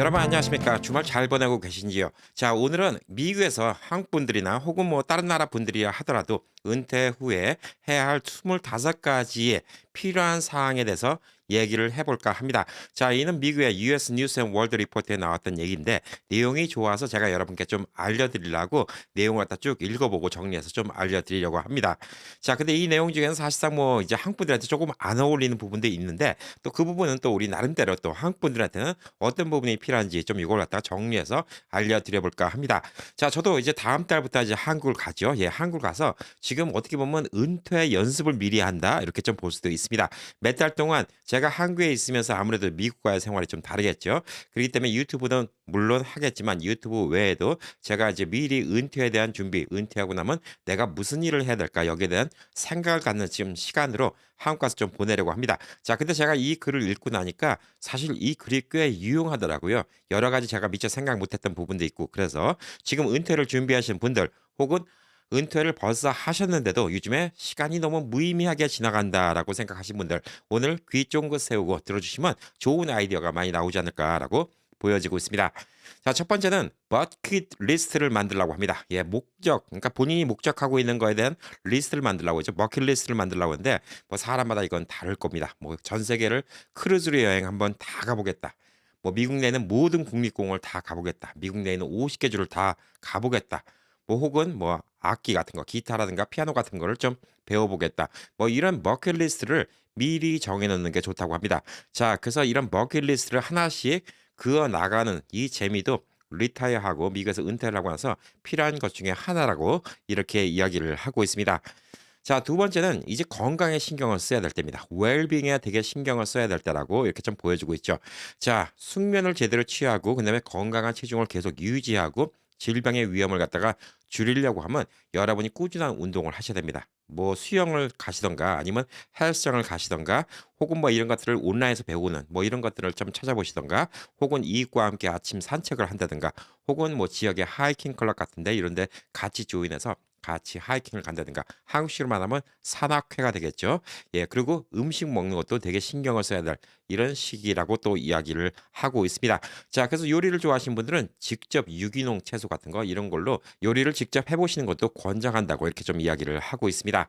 여러분 안녕하십니까? 주말 잘 보내고 계신지요? 자, 오늘은 미국에서 한국 분들이나 혹은 뭐 다른 나라 분들이라 하더라도 은퇴 후에 해야 할 25가지의 필요한 사항에 대해서 얘기를 해볼까 합니다. 자, 이는 미국의 US 뉴스 앤 월드 리포트에 나왔던 얘기인데 내용이 좋아서 제가 여러분께 좀 알려드리려고 내용을 갖다 쭉 읽어보고 정리해서 좀 알려드리려고 합니다. 자, 근데 이 내용 중에는 사실상 뭐 이제 한국 분들한테 조금 안 어울리는 부분도 있는데 또 그 부분은 또 우리 나름대로 또 한국 분들한테는 어떤 부분이 필요한지 좀 이걸 갖다가 정리해서 알려드려 볼까 합니다. 자, 저도 이제 다음 달부터 이제 한국을 가죠. 예, 한국을 가서 지금 어떻게 보면 은퇴 연습을 미리 한다. 이렇게 좀 볼 수도 있습니다. 몇 달 동안 제가 한국에 있으면서 아무래도 미국과의 생활이 좀 다르겠죠. 그렇기 때문에 유튜브는 물론 하겠지만 유튜브 외에도 제가 이제 미리 은퇴에 대한 준비, 은퇴하고 나면 내가 무슨 일을 해야 될까 여기에 대한 생각을 갖는 지금 시간으로 한국 가서 좀 보내려고 합니다. 자, 근데 제가 이 글을 읽고 나니까 사실 이 글이 꽤 유용하더라고요. 여러 가지 제가 미처 생각 못했던 부분도 있고 그래서 지금 은퇴를 준비하시는 분들 혹은 은퇴를 벌써 하셨는데도 요즘에 시간이 너무 무의미하게 지나간다라고 생각하신 분들 오늘 귀 쫑긋 세우고 들어주시면 좋은 아이디어가 많이 나오지 않을까라고 보여지고 있습니다. 자, 첫 번째는 버킷 리스트를 만들라고 합니다. 예, 목적, 그러니까 본인이 목적하고 있는 거에 대한 리스트를 만들라고 하죠. 버킷 리스트를 만들라고 하는데 뭐 사람마다 이건 다를 겁니다. 뭐 전 세계를 크루즈로 여행 한번 다 가보겠다. 뭐 미국 내는 모든 국립공원을 다 가보겠다. 미국 내에 있는 50개 주를 다 가보겠다. 뭐 혹은 뭐 악기 같은 거, 기타라든가 피아노 같은 거를 좀 배워보겠다. 뭐 이런 버킷리스트를 미리 정해놓는 게 좋다고 합니다. 자, 그래서 이런 버킷리스트를 하나씩 그어 나가는 이 재미도 리타이어하고 미국에서 은퇴를 하고 나서 필요한 것 중에 하나라고 이렇게 이야기를 하고 있습니다. 자, 두 번째는 이제 건강에 신경을 써야 될 때입니다. 웰빙에 되게 신경을 써야 될 때라고 이렇게 좀 보여주고 있죠. 자, 숙면을 제대로 취하고 그다음에 건강한 체중을 계속 유지하고 질병의 위험을 갖다가 줄이려고 하면 여러분이 꾸준한 운동을 하셔야 됩니다. 뭐 수영을 가시던가 아니면 헬스장을 가시던가 혹은 뭐 이런 것들을 온라인에서 배우는 뭐 이런 것들을 좀 찾아보시던가 혹은 이익과 함께 아침 산책을 한다든가 혹은 뭐 지역의 하이킹 클럽 같은데 이런 데 같이 조인해서 같이 하이킹을 간다든가 한국식으로 말하면 산악회가 되겠죠. 예, 그리고 음식 먹는 것도 되게 신경을 써야 될 이런 시기라고 또 이야기를 하고 있습니다. 자, 그래서 요리를 좋아하시는 분들은 직접 유기농 채소 같은 거 이런 걸로 요리를 직접 해보시는 것도 권장한다고 이렇게 좀 이야기를 하고 있습니다.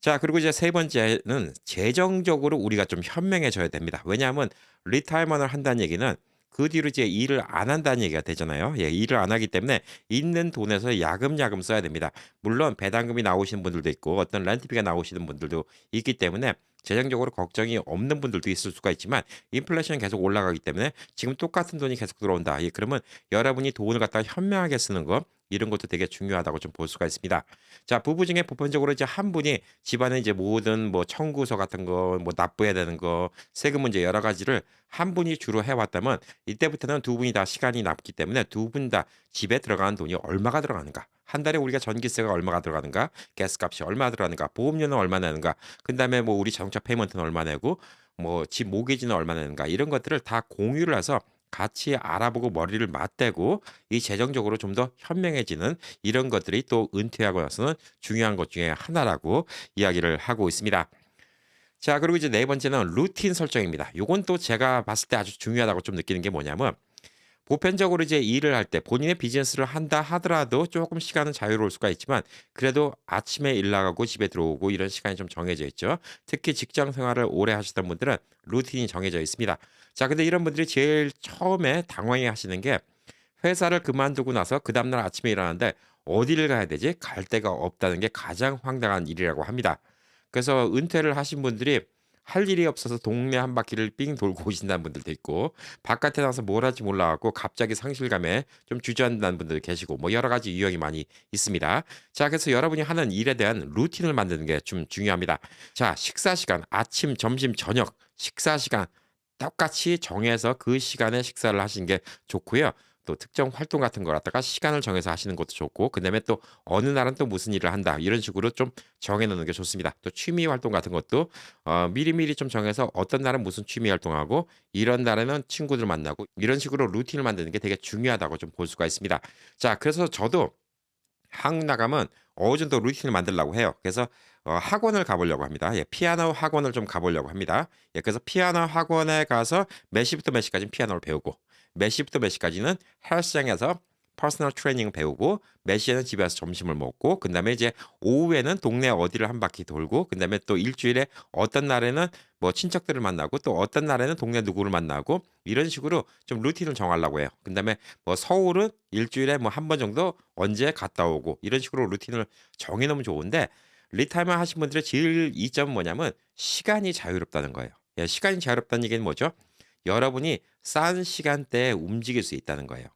자, 그리고 이제 세 번째는 재정적으로 우리가 좀 현명해져야 됩니다. 왜냐하면 리타이먼을 한다는 얘기는 그 뒤로 이제 일을 안 한다는 얘기가 되잖아요. 예, 일을 안 하기 때문에 있는 돈에서 야금야금 써야 됩니다. 물론 배당금이 나오시는 분들도 있고 어떤 렌트비가 나오시는 분들도 있기 때문에 재정적으로 걱정이 없는 분들도 있을 수가 있지만 인플레이션이 계속 올라가기 때문에 지금 똑같은 돈이 계속 들어온다. 예, 그러면 여러분이 돈을 갖다가 현명하게 쓰는 거 이런 것도 되게 중요하다고 좀 볼 수가 있습니다. 자, 부부 중에 보편적으로 이제 한 분이 집안에 이제 모든 뭐 청구서 같은 거, 뭐 납부해야 되는 거, 세금 문제 여러 가지를 한 분이 주로 해왔다면 이때부터는 두 분이 다 시간이 남기 때문에 두 분 다 집에 들어가는 돈이 얼마가 들어가는가? 한 달에 우리가 전기세가 얼마가 들어가는가? 가스값이 얼마 들어가는가? 보험료는 얼마 내는가? 그다음에 뭐 우리 자동차 페이먼트는 얼마 내고 뭐 집 모기지는 얼마 내는가? 이런 것들을 다 공유를 해서 같이 알아보고 머리를 맞대고 이 재정적으로 좀 더 현명해지는 이런 것들이 또 은퇴하고 나서는 중요한 것 중에 하나라고 이야기를 하고 있습니다. 자, 그리고 이제 네 번째는 루틴 설정입니다. 요건 또 제가 봤을 때 아주 중요하다고 좀 느끼는 게 뭐냐면 보편적으로 이제 일을 할 때 본인의 비즈니스를 한다 하더라도 조금 시간은 자유로울 수가 있지만 그래도 아침에 일 나가고 집에 들어오고 이런 시간이 좀 정해져 있죠. 특히 직장 생활을 오래 하시던 분들은 루틴이 정해져 있습니다. 자, 근데 이런 분들이 제일 처음에 당황해 하시는 게 회사를 그만두고 나서 그 다음날 아침에 일어나는데 어디를 가야 되지? 갈 데가 없다는 게 가장 황당한 일이라고 합니다. 그래서 은퇴를 하신 분들이 할 일이 없어서 동네 한 바퀴를 삥 돌고 오신다는 분들도 있고 바깥에 나가서 뭘 할지 몰라 갖고 갑자기 상실감에 좀 주저앉는 분들 계시고 뭐 여러 가지 유형이 많이 있습니다. 자, 그래서 여러분이 하는 일에 대한 루틴을 만드는 게 좀 중요합니다. 자, 식사 시간, 아침, 점심, 저녁 식사 시간 똑같이 정해서 그 시간에 식사를 하시는 게 좋고요. 또 특정 활동 같은 걸 갖다가 시간을 정해서 하시는 것도 좋고 그다음에 또 어느 날은 또 무슨 일을 한다 이런 식으로 좀 정해 놓는 게 좋습니다. 또 취미 활동 같은 것도 미리미리 좀 정해서 어떤 날은 무슨 취미 활동하고 이런 날에는 친구들 만나고 이런 식으로 루틴을 만드는 게 되게 중요하다고 좀 볼 수가 있습니다. 자, 그래서 저도 한국 나가면 어느 정도 루틴을 만들려고 해요. 그래서 학원을 가보려고 합니다. 예, 피아노 학원을 좀 가보려고 합니다. 예, 그래서 피아노 학원에 가서 몇 시부터 몇 시까지 피아노를 배우고 몇 시부터 몇 시까지는 헬스장에서 퍼스널 트레이닝 배우고 몇 시에는 집에서 점심을 먹고 그다음에 이제 오후에는 동네 어디를 한 바퀴 돌고 그다음에 또 일주일에 어떤 날에는 뭐 친척들을 만나고 또 어떤 날에는 동네 누구를 만나고 이런 식으로 좀 루틴을 정하려고 해요. 그다음에 뭐 서울은 일주일에 뭐 한 번 정도 언제 갔다 오고 이런 식으로 루틴을 정해 놓으면 좋은데 리타이어 하신 분들의 제일 이점은 뭐냐면 시간이 자유롭다는 거예요. 예, 시간이 자유롭다는 얘기는 뭐죠? 여러분이 싼 시간대에 움직일 수 있다는 거예요.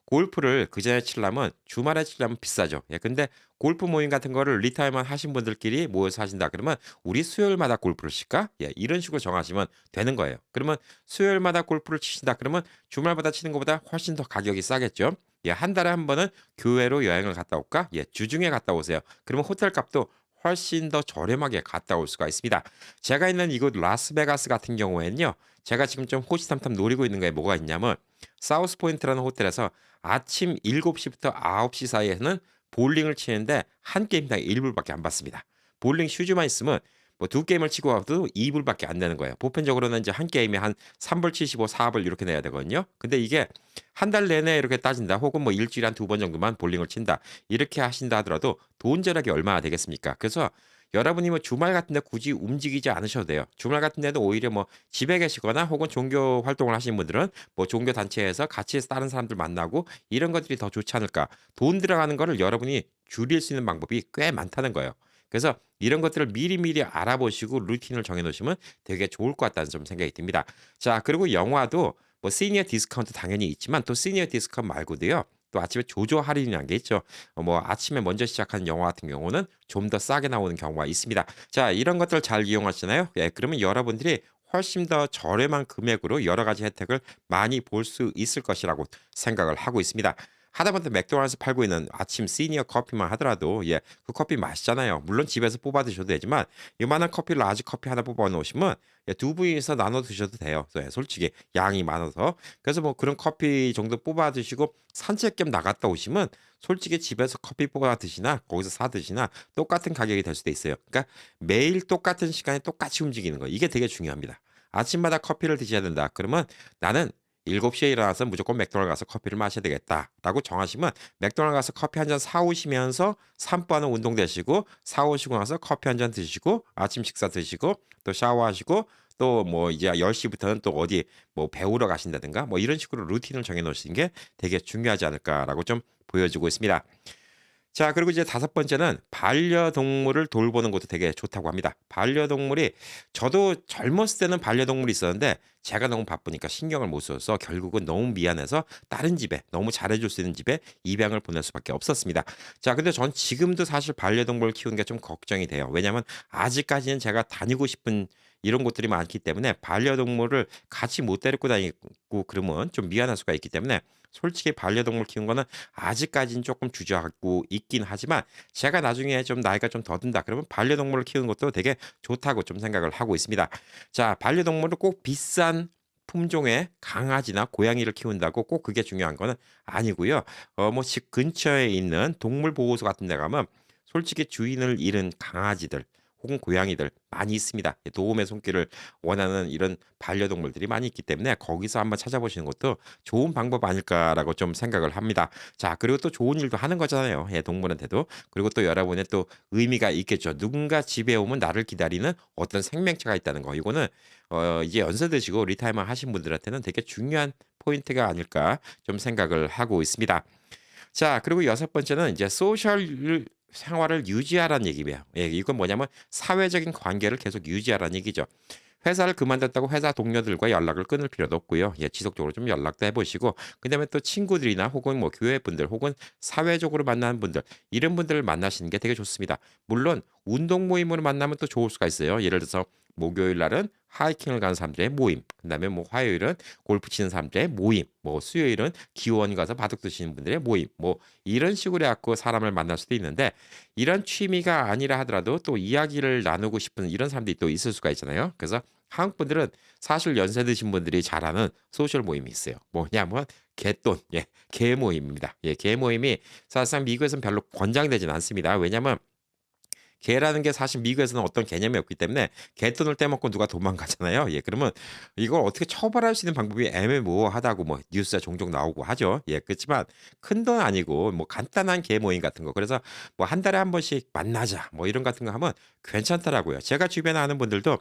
골프를 그전에 치려면 주말에 치려면 비싸죠. 예, 근데 골프 모임 같은 거를 리타이어만 하신 분들끼리 모여서 하신다 그러면 우리 수요일마다 골프를 칠까? 예, 이런 식으로 정하시면 되는 거예요. 그러면 수요일마다 골프를 치신다 그러면 주말마다 치는 것보다 훨씬 더 가격이 싸겠죠. 예, 한 달에 한 번은 교회로 여행을 갔다 올까? 예, 주중에 갔다 오세요. 그러면 호텔 값도 훨씬 더 저렴하게 갔다 올 수가 있습니다. 제가 있는 이곳 라스베가스 같은 경우에는요. 제가 지금 좀 호시탐탐 노리고 있는 게 뭐가 있냐면 사우스 포인트라는 호텔에서 아침 7시부터 9시 사이에는 볼링을 치는데 한 게임당 1불밖에 안 받습니다. 볼링 슈즈만 있으면 뭐 두 게임을 치고 와도 2불밖에 안 되는 거예요. 보편적으로는 이제 한 게임에 한 3불 75, 4불 이렇게 내야 되거든요. 근데 이게 한 달 내내 이렇게 따진다. 혹은 뭐 일주일에 한 두 번 정도만 볼링을 친다. 이렇게 하신다 하더라도 돈 절약이 얼마나 되겠습니까? 그래서 여러분이 뭐 주말 같은 데 굳이 움직이지 않으셔도 돼요. 주말 같은 데도 오히려 뭐 집에 계시거나 혹은 종교 활동을 하시는 분들은 뭐 종교 단체에서 같이 다른 사람들 만나고 이런 것들이 더 좋지 않을까. 돈 들어가는 거를 여러분이 줄일 수 있는 방법이 꽤 많다는 거예요. 그래서 이런 것들을 미리미리 알아보시고 루틴을 정해 놓으시면 되게 좋을 것 같다는 좀 생각이 듭니다. 자, 그리고 영화도 뭐 시니어 디스카운트 당연히 있지만 또 시니어 디스카운트 말고도요. 또 아침에 조조 할인이라는 게 있죠. 뭐 아침에 먼저 시작하는 영화 같은 경우는 좀 더 싸게 나오는 경우가 있습니다. 자, 이런 것들 잘 이용하시나요? 예, 그러면 여러분들이 훨씬 더 저렴한 금액으로 여러 가지 혜택을 많이 볼 수 있을 것이라고 생각을 하고 있습니다. 하다못해 맥도날드에서 팔고 있는 아침 시니어 커피만 하더라도 예, 그 커피 맛있잖아요. 물론 집에서 뽑아 드셔도 되지만 요만한 커피 라지 커피 하나 뽑아 놓으시면 예, 두 분이서 나눠 드셔도 돼요. 예, 솔직히 양이 많아서. 그래서 뭐 그런 커피 정도 뽑아 드시고 산책 겸 나갔다 오시면 솔직히 집에서 커피 뽑아 드시나 거기서 사 드시나 똑같은 가격이 될 수도 있어요. 그러니까 매일 똑같은 시간에 똑같이 움직이는 거. 이게 되게 중요합니다. 아침마다 커피를 드셔야 된다. 그러면 나는 7시에 일어나서 무조건 맥도날드 가서 커피를 마셔야 되겠다라고 정하시면 맥도날드 가서 커피 한 잔 사오시면서 산보하는 운동 되시고 사오시고 나서 커피 한 잔 드시고 아침 식사 드시고 또 샤워하시고 또 뭐 이제 10시부터는 또 어디 뭐 배우러 가신다든가 뭐 이런 식으로 루틴을 정해 놓으시는 게 되게 중요하지 않을까라고 좀 보여지고 있습니다. 자, 그리고 이제 다섯 번째는 반려동물을 돌보는 것도 되게 좋다고 합니다. 반려동물이 저도 젊었을 때는 반려동물이 있었는데 제가 너무 바쁘니까 신경을 못 써서 결국은 너무 미안해서 다른 집에 너무 잘해줄 수 있는 집에 입양을 보낼 수밖에 없었습니다. 자, 근데 전 지금도 사실 반려동물을 키우는 게 좀 걱정이 돼요. 왜냐하면 아직까지는 제가 다니고 싶은 이런 곳들이 많기 때문에 반려동물을 같이 못 데리고 다니고 그러면 좀 미안할 수가 있기 때문에 솔직히 반려동물 키우는 거는 아직까지는 조금 주저하고 있긴 하지만 제가 나중에 좀 나이가 좀 더 든다 그러면 반려동물을 키우는 것도 되게 좋다고 좀 생각을 하고 있습니다. 자, 반려동물을 꼭 비싼 품종의 강아지나 고양이를 키운다고 꼭 그게 중요한 거는 아니고요. 뭐 집 근처에 있는 동물 보호소 같은 데 가면 솔직히 주인을 잃은 강아지들 혹은 고양이들 많이 있습니다. 도움의 손길을 원하는 이런 반려동물들이 많이 있기 때문에 거기서 한번 찾아보시는 것도 좋은 방법 아닐까라고 좀 생각을 합니다. 자, 그리고 또 좋은 일도 하는 거잖아요. 예, 동물한테도. 그리고 또 여러분의 또 의미가 있겠죠. 누군가 집에 오면 나를 기다리는 어떤 생명체가 있다는 거. 이거는 이제 연세 드시고 리타이어 하신 분들한테는 되게 중요한 포인트가 아닐까 좀 생각을 하고 있습니다. 자, 그리고 여섯 번째는 이제 소셜 생활을 유지하라는 얘기예요. 예, 이건 뭐냐면 사회적인 관계를 계속 유지하라는 얘기죠. 회사를 그만뒀다고 회사 동료들과 연락을 끊을 필요도 없고요. 예, 지속적으로 좀 연락도 해보시고, 그다음에 또 친구들이나 혹은 뭐 교회 분들 혹은 사회적으로 만나는 분들 이런 분들을 만나시는 게 되게 좋습니다. 물론 운동 모임으로 만나면 또 좋을 수가 있어요. 예를 들어서 목요일 날은 하이킹을 가는 사람들의 모임, 그다음에 뭐 화요일은 골프 치는 사람들의 모임, 뭐 수요일은 기원 가서 바둑 두시는 분들의 모임, 뭐 이런 식으로 해갖고 사람을 만날 수도 있는데 이런 취미가 아니라 하더라도 또 이야기를 나누고 싶은 이런 사람들이 또 있을 수가 있잖아요. 그래서 한국 분들은 사실 연세 드신 분들이 잘하는 소셜 모임이 있어요. 뭐냐면 개돈, 예, 개 모임입니다. 예, 개 모임이 사실상 미국에서는 별로 권장되진 않습니다. 왜냐면 개라는 게 사실 미국에서는 어떤 개념이 없기 때문에 개돈을 떼먹고 누가 도망가잖아요. 예. 그러면 이걸 어떻게 처벌할 수 있는 방법이 애매모호하다고 뭐 뉴스에 종종 나오고 하죠. 예. 그렇지만 큰돈 아니고 뭐 간단한 개 모임 같은 거. 그래서 뭐 한 달에 한 번씩 만나자 뭐 이런 같은 거 하면 괜찮더라고요. 제가 주변에 아는 분들도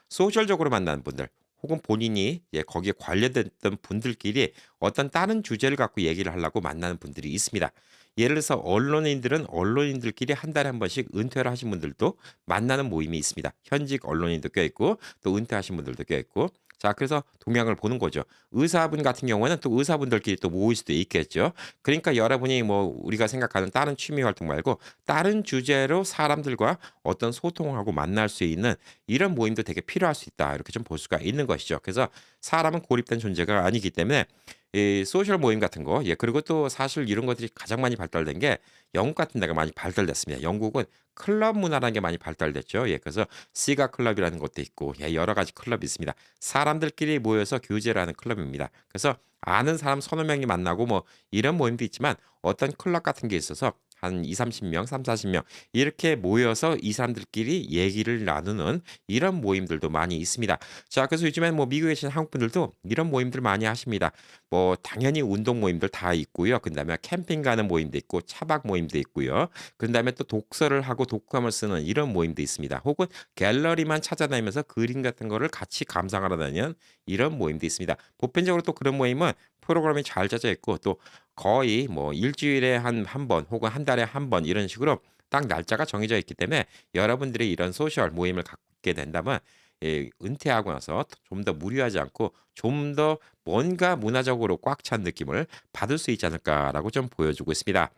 소셜적으로 만나는 분들 혹은 본인이 예 거기에 관련됐던 분들끼리 어떤 다른 주제를 갖고 얘기를 하려고 만나는 분들이 있습니다. 예를 들어서 언론인들은 언론인들끼리 한 달에 한 번씩 은퇴를 하신 분들도 만나는 모임이 있습니다. 현직 언론인도 껴있고 또 은퇴하신 분들도 껴있고 자 그래서 동향을 보는 거죠. 의사분 같은 경우에는 또 의사분들끼리 또 모일 수도 있겠죠. 그러니까 여러분이 뭐 우리가 생각하는 다른 취미 활동 말고 다른 주제로 사람들과 어떤 소통을 하고 만날 수 있는 이런 모임도 되게 필요할 수 있다. 이렇게 좀 볼 수가 있는 것이죠. 그래서 사람은 고립된 존재가 아니기 때문에 이 소셜 모임 같은 거 예 그리고 또 사실 이런 것들이 가장 많이 발달된 게 영국 같은 데가 많이 발달됐습니다. 영국은 클럽 문화라는 게 많이 발달됐죠. 예 그래서 시가 클럽이라는 것도 있고 예 여러 가지 클럽이 있습니다. 사람들끼리 모여서 교제를 하는 클럽입니다. 그래서 아는 사람 서너 명이 만나고 뭐 이런 모임도 있지만 어떤 클럽 같은 게 있어서 한 20-30명, 30-40명 이렇게 모여서 이 사람들끼리 얘기를 나누는 이런 모임들도 많이 있습니다. 자, 그래서 요즘엔 뭐 미국에 계신 한국 분들도 이런 모임들 많이 하십니다. 뭐 당연히 운동 모임들 다 있고요. 그다음에 캠핑 가는 모임도 있고 차박 모임도 있고요. 그다음에 또 독서를 하고 독감을 쓰는 이런 모임도 있습니다. 혹은 갤러리만 찾아다니면서 그림 같은 거를 같이 감상하러 다니는 이런 모임도 있습니다. 보편적으로 또 그런 모임은 프로그램이 잘 짜져 있고 또 거의 뭐 일 주일에 한 번 혹은 한 달에 한 번 이런 식으로 딱 날짜가 정해져 있기 때문에 여러분들이 이런 소셜 모임을 갖게 된다면 예 은퇴하고 나서 좀 더 무리하지 않고 좀 더 뭔가 문화적으로 꽉 찬 느낌을 받을 수 있지 않을까라고 좀 보여주고 있습니다.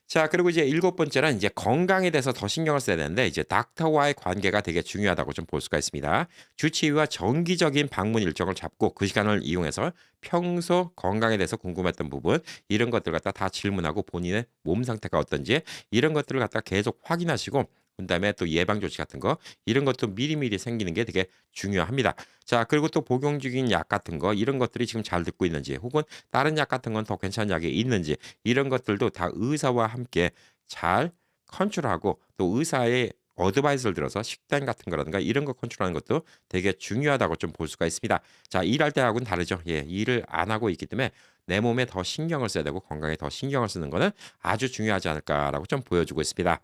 자 그리고 이제 일곱 번째는 이제 건강에 대해서 더 신경을 써야 되는데 이제 닥터와의 관계가 되게 중요하다고 좀 볼 수가 있습니다. 주치의와 정기적인 방문 일정을 잡고 그 시간을 이용해서 평소 건강에 대해서 궁금했던 부분 이런 것들 갖다 다 질문하고 본인의 몸 상태가 어떤지 이런 것들을 갖다 계속 확인하시고 그다음에 또 예방 조치 같은 거 이런 것도 미리미리 생기는 게 되게 중요합니다. 자 그리고 또 복용 중인 약 같은 거 이런 것들이 지금 잘 듣고 있는지 혹은 다른 약 같은 건 더 괜찮은 약이 있는지 이런 것들도 다 의사와 함께 잘 컨트롤하고 또 의사의 어드바이스를 들어서 식단 같은 거라든가 이런 거 컨트롤하는 것도 되게 중요하다고 좀 볼 수가 있습니다. 자, 일할 때하고는 다르죠. 예, 일을 안 하고 있기 때문에 내 몸에 더 신경을 써야 되고 건강에 더 신경을 쓰는 거는 아주 중요하지 않을까라고 좀 보여주고 있습니다.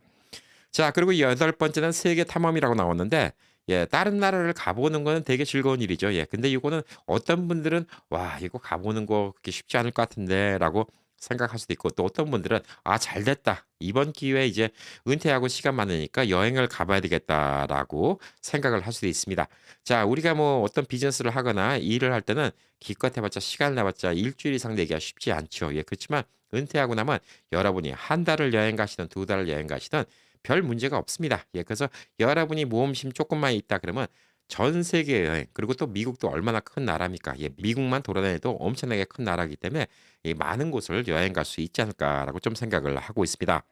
자, 그리고 여덟 번째는 세계 탐험이라고 나왔는데 예, 다른 나라를 가보는 거는 되게 즐거운 일이죠. 예. 근데 이거는 어떤 분들은 '와 이거 가보는 거 그렇게 쉽지 않을 것 같은데.'라고 생각할 수도 있고 또 어떤 분들은 '아 잘됐다. 이번 기회에 이제 은퇴하고 시간 많으니까 여행을 가 봐야 되겠다.'라고 생각을 할 수도 있습니다. 자, 우리가 뭐 어떤 비즈니스를 하거나 일을 할 때는 기껏 해 봤자 시간을 내 봤자 일 주일 이상 내기가 쉽지 않죠. 예. 그렇지만 은퇴하고 나면 여러분이 한 달을 여행 가시든 두 달을 여행 가시든 별 문제가 없습니다. 예. 그래서 여러분이 모험심 쪼끔만 있다 그러면 전 세계 여행 그리고 또 미국도 얼마나 큰 나라입니까. 예. 미국만 돌아다녀도 엄청나게 큰 나라이기 때문에 이 '많은 곳을 여행 갈 수 있지 않을까.'라고 좀 생각을 하고 있습니다.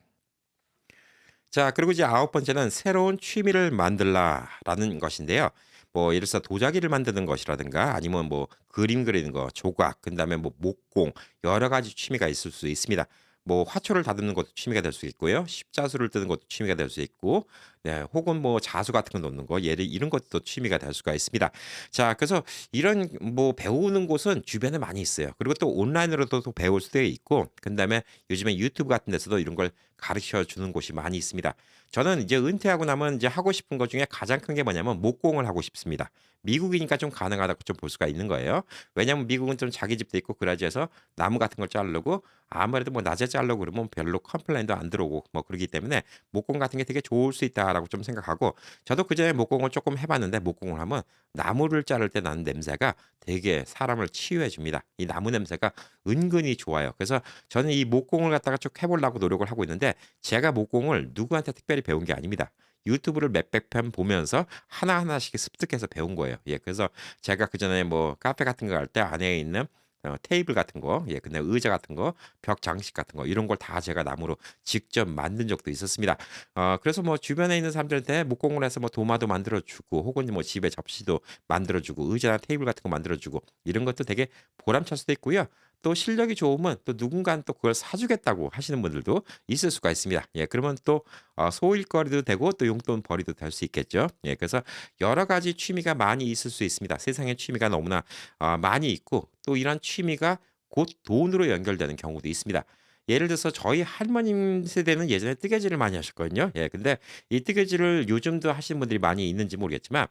자 그리고 이제 아홉 번째는 '새로운 취미를 만들라.'라는 것인데요. 뭐 예를 들어서 도자기를 만드는 것이라든가 아니면 뭐 그림 그리는 거, 조각, 그다음에 뭐 목공 여러 가지 취미가 있을 수 있습니다. 뭐 화초를 다듬는 것도 취미가 될 수 있고요. 십자수를 뜨는 것도 취미가 될 수 있고 네 혹은 뭐 자수 같은 거 놓는 거 예를 이런 것도 취미가 될 수가 있습니다. 자 그래서 이런 뭐 배우는 곳은 주변에 많이 있어요. 그리고 또 온라인으로도 또 배울 수도 있고 그다음에 요즘에 유튜브 같은 데서도 이런 걸 가르쳐 주는 곳이 많이 있습니다. 저는 이제 은퇴하고 나면 이제 하고 싶은 것 중에 가장 큰 게 뭐냐면 목공을 하고 싶습니다. 미국이니까 좀 가능하다고 좀 볼 수가 있는 거예요. 왜냐하면 미국은 좀 자기 집도 있고 그러지 해서 나무 같은 걸 자르고 아무래도 뭐 낮에 자르려고 그러면 별로 컴플레인도 안 들어오고 뭐 그러기 때문에 목공 같은 게 되게 좋을 수 있다라고 좀 생각하고 저도 그전에 목공을 조금 해 봤는데 목공을 하면 나무를 자를 때 나는 냄새가 되게 사람을 치유해 줍니다. 이 나무 냄새가 은근히 좋아요. 그래서 저는 이 목공을 갖다가 쭉 해 보려고 노력을 하고 있는데 제가 목공을 누구한테 특별히 배운 게 아닙니다. 유튜브를 몇백 편 보면서 하나하나씩 습득해서 배운 거예요. 예. 그래서 제가 그전에 뭐 카페 같은 거 갈 때 안에 있는 테이블 같은 거 예 그다음에 의자 같은 거 벽 장식 같은 거 이런 걸 다 제가 나무로 직접 만든 적도 있었습니다. 그래서 뭐 주변에 있는 사람들한테 목공을 해서 뭐 도마도 만들어 주고 혹은 뭐 집에 접시도 만들어 주고 의자나 테이블 같은 거 만들어 주고 이런 것도 되게 보람찰 수도 있고요. 또 실력이 좋으면 또 누군가는 또 그걸 사주겠다고 하시는 분들도 있을 수가 있습니다. 예, 그러면 또 소일거리도 되고 또 용돈벌이도 될 수 있겠죠. 예, 그래서 여러 가지 취미가 많이 있을 수 있습니다. 세상에 취미가 너무나 많이 있고 또 이런 취미가 곧 돈으로 연결되는 경우도 있습니다. 예를 들어서 저희 할머님 세대는 예전에 뜨개질을 많이 하셨거든요. 예, 근데 이 뜨개질을 요즘도 하시는 분들이 많이 있는지 모르겠지만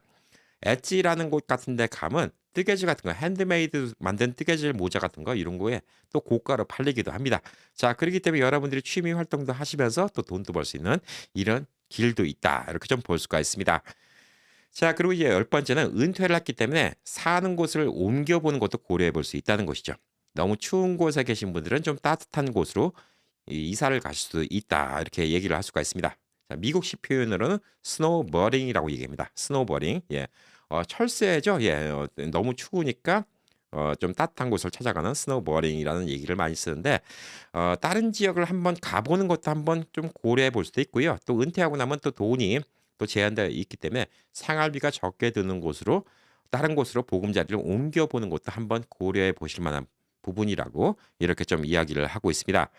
엣지라는 곳 같은 데 가면 뜨개질 같은 거 핸드메이드 만든 뜨개질 모자 같은 거 이런 거에 또 고가로 팔리기도 합니다. 자, 그렇기 때문에 여러분들이 취미 활동도 하시면서 또 돈도 벌 수 있는 이런 길도 있다. 이렇게 좀 볼 수가 있습니다. 자, 그리고 이제 열 번째는 은퇴를 했기 때문에 사는 곳을 옮겨보는 것도 고려해 볼 수 있다는 것이죠. 너무 추운 곳에 계신 분들은 좀 따뜻한 곳으로 이사를 가실 수도 있다. 이렇게 얘기를 할 수가 있습니다. 자, 미국식 표현으로는 스노우버링이라고 얘기합니다. 스노우버링. 예. 철새죠. 예. 너무 추우니까 좀 따뜻한 곳을 찾아가는 스노우버링이라는 얘기를 많이 쓰는데 다른 지역을 한번 가보는 것도 한번 좀 고려해 볼 수도 있고요. 또 은퇴하고 나면 또 돈이 또 제한되어 있기 때문에 생활비가 적게 드는 곳으로 다른 곳으로 보금자리를 옮겨보는 것도 한번 고려해 보실 만한 부분이라고 이렇게 좀 이야기를 하고 있습니다.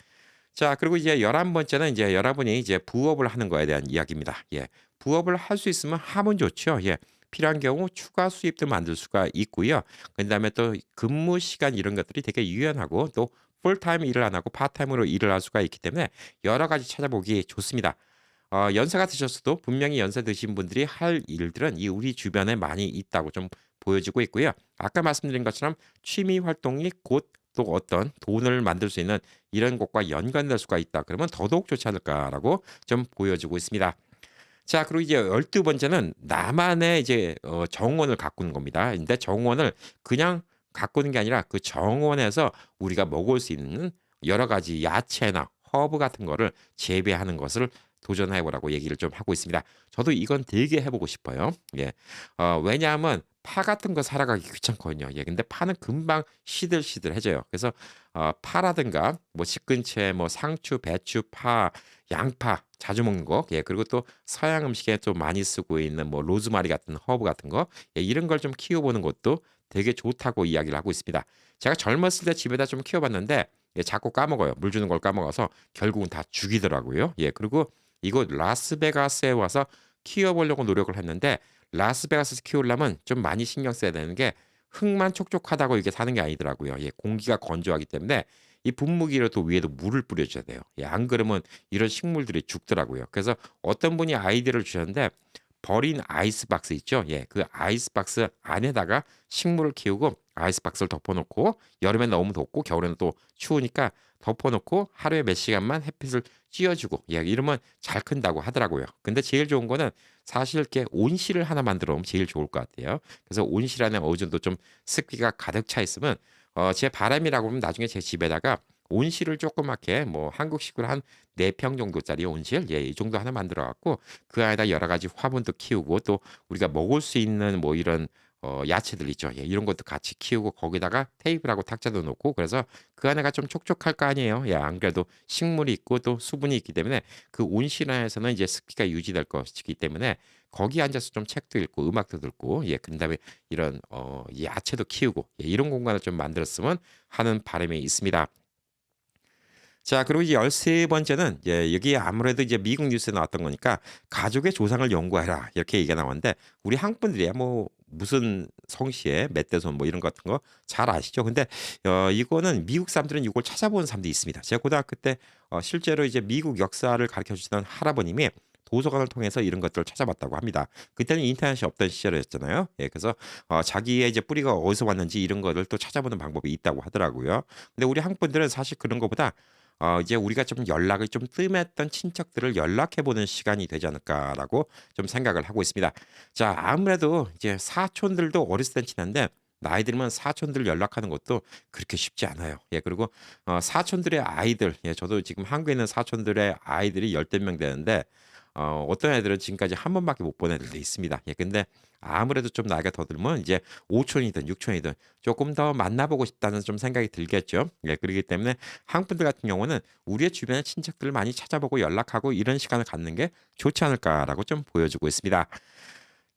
자, 그리고 이제 11번째는 번째는 이제 여러분이 이제 부업을 하는 거에 대한 이야기입니다. 예. 부업을 할 수 있으면 하면 좋죠. 예. 필요한 경우 추가 수입도 만들 수가 있고요. 그다음에 또 근무 시간 이런 것들이 되게 유연하고 또 풀타임 일을 안 하고 파타임으로 일을 할 수가 있기 때문에 여러 가지 찾아보기 좋습니다. 연세가 드셨어도 분명히 연세 드신 분들이 할 일들은 이 우리 주변에 많이 있다고 좀 보여지고 있고요. 아까 말씀드린 것처럼 취미 활동이 곧 또 어떤 돈을 만들 수 있는 이런 것과 연관될 수가 있다. 그러면 더더욱 좋지 않을까라고 좀 보여지고 있습니다. 자, 그리고 이제 12번째는 나만의 이제 정원을 가꾸는 겁니다. 근데 정원을 그냥 가꾸는 게 아니라 그 정원에서 우리가 먹을 수 있는 여러 가지 야채나 허브 같은 거를 재배하는 것을 도전해 보라고 얘기를 좀 하고 있습니다. 저도 이건 되게 해 보고 싶어요. 예. 왜냐하면 파 같은 거 사러 가기 귀찮거든요. 예. 근데 파는 금방 시들시들해져요. 그래서 파라든가 뭐 집 근처에 뭐 상추, 배추, 파, 양파 자주 먹는 거. 예. 그리고 또 서양 음식에 좀 많이 쓰고 있는 뭐 로즈마리 같은 허브 같은 거. 예, 이런 걸 좀 키워 보는 것도 되게 좋다고 이야기를 하고 있습니다. 제가 젊었을 때 집에다 좀 키워 봤는데 예, 자꾸 까먹어요. 물 주는 걸 까먹어서 결국은 다 죽이더라고요. 예. 그리고 이곳 라스베가스에 와서 키워 보려고 노력을 했는데 라스베가스에서 키우려면 좀 많이 신경 써야 되는 게 흙만 촉촉하다고 이게 사는 게 아니더라고요. 예, 공기가 건조하기 때문에 이 분무기로 또 위에도 물을 뿌려 줘야 돼요. 예, 안 그러면 이런 식물들이 죽더라고요. 그래서 어떤 분이 아이디어를 주셨는데 버린 아이스박스 있죠? 예, 그 아이스박스 안에다가 식물을 키우고 아이스박스를 덮어 놓고 여름엔 너무 덥고 겨울에는 또 추우니까 덮어 놓고 하루에 몇 시간만 햇빛을 쬐어 주고 예, 이러면 잘 큰다고 하더라고요. 근데 제일 좋은 거는 사실 이렇게 온실을 하나 만들어 놓으면 제일 좋을 것 같아요. 그래서 온실 안에 어느 정도 좀 습기가 가득 차 있으면 제 바람이라고 하면 나중에 제 집에다가 온실을 조그맣게 뭐 한국식으로 한 4평 정도짜리 온실 예, 이 정도 하나 만들어 갖고 그 안에다 여러 가지 화분도 키우고 또 우리가 먹을 수 있는 뭐 이런 야채들 있죠. 예, 이런 것도 같이 키우고 거기다가 테이블하고 탁자도 놓고 그래서 그 안에가 좀 촉촉할 거 아니에요. 예, 안 그래도 식물이 있고 또 수분이 있기 때문에 그 온실 안에서는 이제 습기가 유지될 것이기 때문에 거기 앉아서 좀 책도 읽고 음악도 듣고 예, 그다음에 이런 야채도 키우고 예, 이런 공간을 좀 만들었으면 하는 바람이 있습니다. 자, 그리고 이제 13번째는 예, 여기 아무래도 이제 미국 뉴스에 나왔던 거니까 "가족의 조상을 연구해라." 이렇게 얘기가 나왔는데 우리 한국 분들이야 뭐 무슨 성씨에 멧돼손 뭐 이런 것 같은 거 잘 아시죠? 근데 이거는 미국 사람들은 이걸 찾아보는 사람들이 있습니다. 제가 고등학교 때 실제로 이제 미국 역사를 가르쳐 주시던 할아버님이 도서관을 통해서 이런 것들을 찾아봤다고 합니다. 그때는 인터넷이 없던 시절이었잖아요. 예, 그래서 자기의 이제 뿌리가 어디서 왔는지 이런 거를 또 찾아보는 방법이 있다고 하더라고요. 근데 우리 한국 분들은 사실 그런 거보다 이제 우리가 좀 연락을 좀 뜸했던 친척들을 연락해 보는 시간이 되지 않을까라고 좀 생각을 하고 있습니다. 자, 아무래도 이제 사촌들도 어렸을 땐 친한데 나이 들면 사촌들 연락하는 것도 그렇게 쉽지 않아요. 예, 그리고 사촌들의 아이들, 예, 저도 지금 한국에 있는 사촌들의 아이들이 열댓 명 되는데 어떤 애들은 지금까지 한 번밖에 못 본 애들도 있습니다. 예, 근데 아무래도 좀 나이가 더 들면 이제 오촌이든 육촌이든 조금 더 만나보고 싶다는 좀 생각이 들겠죠. 예, 그렇기 때문에 한국 분들 같은 경우는 우리의 주변의 친척들을 많이 찾아보고 연락하고 이런 시간을 갖는 게 좋지 않을까라고 좀 보여주고 있습니다.